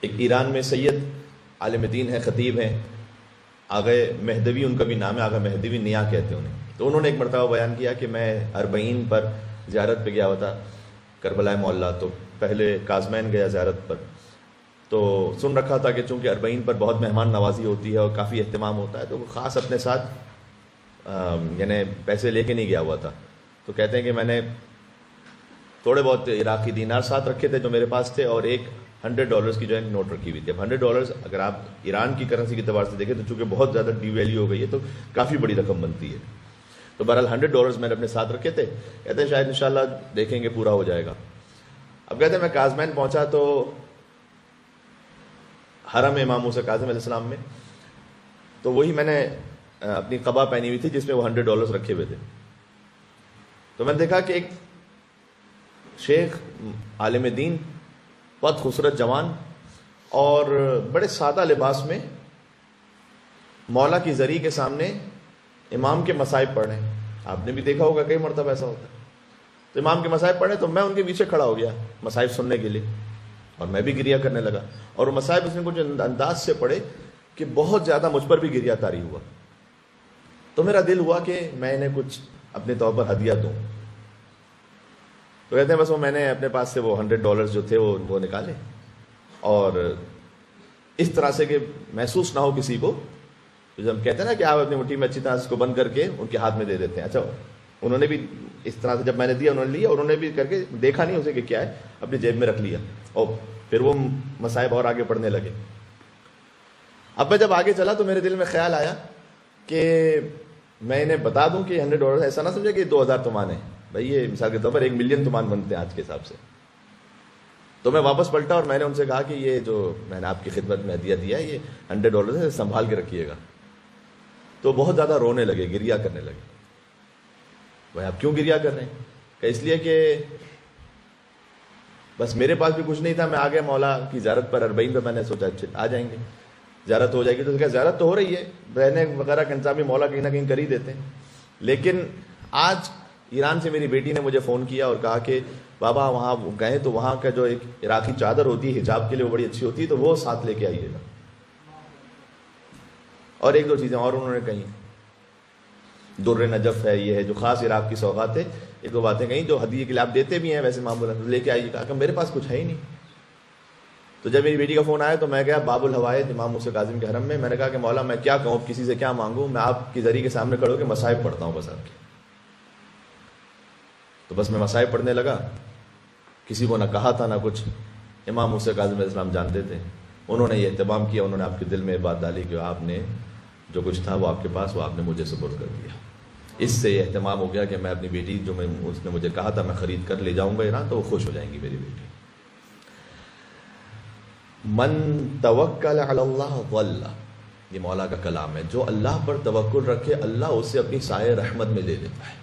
ایک ایران میں سید عالم دین ہے، خطیب ہیں، آغا مہدوی ان کا بھی نام ہے، آغا مہدوی نیا کہتے ہیں انہیں. تو انہوں نے ایک مرتبہ بیان کیا کہ میں 40 پر زیارت پہ گیا ہوا تھا کربلا معلیٰ. تو پہلے کاظمین گیا زیارت پر، تو سن رکھا تھا کہ چونکہ 40 پر بہت مہمان نوازی ہوتی ہے اور کافی اہتمام ہوتا ہے، تو وہ خاص اپنے ساتھ یعنی پیسے لے کے نہیں گیا ہوا تھا. تو کہتے ہیں کہ میں نے تھوڑے بہت عراقی دینار ساتھ رکھے تھے جو میرے پاس تھے، اور ایک $100 کی جو ہے نوٹ رکھی ہوئی تھی. اب $100 اگر آپ ایران کی کرنسی کے اعتبار سے دیکھیں تو چونکہ بہت زیادہ ڈی ویلیو ہو گئی ہے تو کافی بڑی رقم بنتی ہے. تو بہرحال $100 میں نے اپنے ساتھ رکھے تھے. کہتے ہیں شاید انشاءاللہ دیکھیں گے پورا ہو جائے گا. اب کہتے ہیں میں کاظمین پہنچا تو حرم امام موسیٰ کاظم علیہ السلام میں، تو وہی میں نے اپنی قبا پہنی ہوئی تھی جس میں وہ $100 رکھے ہوئے تھے. تو میں نے دیکھا کہ ایک شیخ عالم دین، بہت خوبصورت جوان اور بڑے سادہ لباس میں مولا کی زری کے سامنے امام کے مصائب پڑھ رہے ہیں. آپ نے بھی دیکھا ہوگا کئی مرتبہ ایسا ہوتا ہے. تو امام کے مصائب پڑھے تو میں ان کے پیچھے کھڑا ہو گیا مصائب سننے کے لیے، اور میں بھی گریہ کرنے لگا. اور وہ مصائب اس نے کچھ انداز سے پڑھے کہ بہت زیادہ مجھ پر بھی گریہ طاری ہوا. تو میرا دل ہوا کہ میں انہیں کچھ اپنے طور پر ہدیہ دوں. تو کہتے ہیں بس وہ میں نے اپنے پاس سے وہ $100 جو تھے وہ نکالے، اور اس طرح سے کہ محسوس نہ ہو کسی کو. جب ہم کہتے ہیں نا کہ آپ اپنی مٹھی میں اچھی طرح سے اس کو بند کر کے ان کے ہاتھ میں دے دیتے ہیں. اچھا انہوں نے بھی اس طرح سے جب میں نے دیا انہوں نے لیا، اور انہوں نے بھی کر کے دیکھا نہیں اسے کہ کیا ہے، اپنی جیب میں رکھ لیا، اور پھر وہ مصائب اور آگے پڑھنے لگے. اب میں جب آگے چلا تو میرے دل میں خیال آیا کہ میں انہیں بتا دوں کہ $100 ایسا نہ سمجھے کہ 2000 تومان ہے. بھائی یہ مثال کے طور پر 1 ملین تومان بنتے ہیں آج کے حساب سے. تو میں واپس پلٹا اور میں نے ان سے کہا کہ یہ جو میں نے آپ کی خدمت میں ہدیہ دیا ہے یہ $100 ہے، سنبھال کے رکھیے گا. تو بہت زیادہ رونے لگے، گریہ کرنے لگے. بھائی آپ کیوں گریہ کر رہے ہیں؟ کہ اس لیے کہ بس میرے پاس بھی کچھ نہیں تھا، میں آ گیا مولا کی زیارت پر 40 پہ، میں نے سوچا آ جائیں گے، زیارت ہو جائے گی. تو کیا زیارت تو ہو رہی ہے، رہنے وغیرہ کا انتظام بھی مولا کہیں نہ کہیں کر ہی دیتے ہیں. لیکن آج ایران سے میری بیٹی نے مجھے فون کیا اور کہا کہ بابا وہاں گئے تو وہاں کا جو ایک عراقی چادر ہوتی ہے حجاب کے لیے وہ بڑی اچھی ہوتی ہے، تو وہ ساتھ لے کے آئیے گا. اور 1-2 چیزیں اور انہوں نے کہیں، در نجف ہے، یہ ہے جو خاص عراق کی سوغات ہے، 1-2 باتیں کہیں جو ہدیے کے لیے آپ دیتے بھی ہیں ویسے معمولاً، لے کے آئیے گا. کہ میرے پاس کچھ ہے ہی نہیں. تو جب میری بیٹی کا فون آیا تو میں گیا باب الحوائج امام موسیٰ کاظم کے حرم میں. میں نے کہا کہ مولا میں کیا کہوں، کسی سے کیا مانگوں، میں آپ کی ذریعے کے سامنے کھڑے ہو کے مصائب پڑھتا ہوں بس آپ کے. تو بس میں مصائب پڑھنے لگا. کسی کو نہ کہا تھا نہ کچھ. امام موسیٰ کاظم علیہ السلام جانتے تھے، انہوں نے یہ اہتمام کیا، انہوں نے آپ کے دل میں بات ڈالی کہ آپ نے جو کچھ تھا وہ آپ کے پاس، وہ آپ نے مجھے سپرد کر دیا. اس سے یہ اہتمام ہو گیا کہ میں اپنی بیٹی جو اس نے مجھے کہا تھا میں خرید کر لے جاؤں گا ایران، تو وہ خوش ہو جائیں گی میری بیٹی. من توکل علی اللہ ظل، یہ مولا کا کلام ہے. جو اللہ پر توکل رکھے اللہ اسے اپنی سایہ رحمت میں لے لیتا ہے.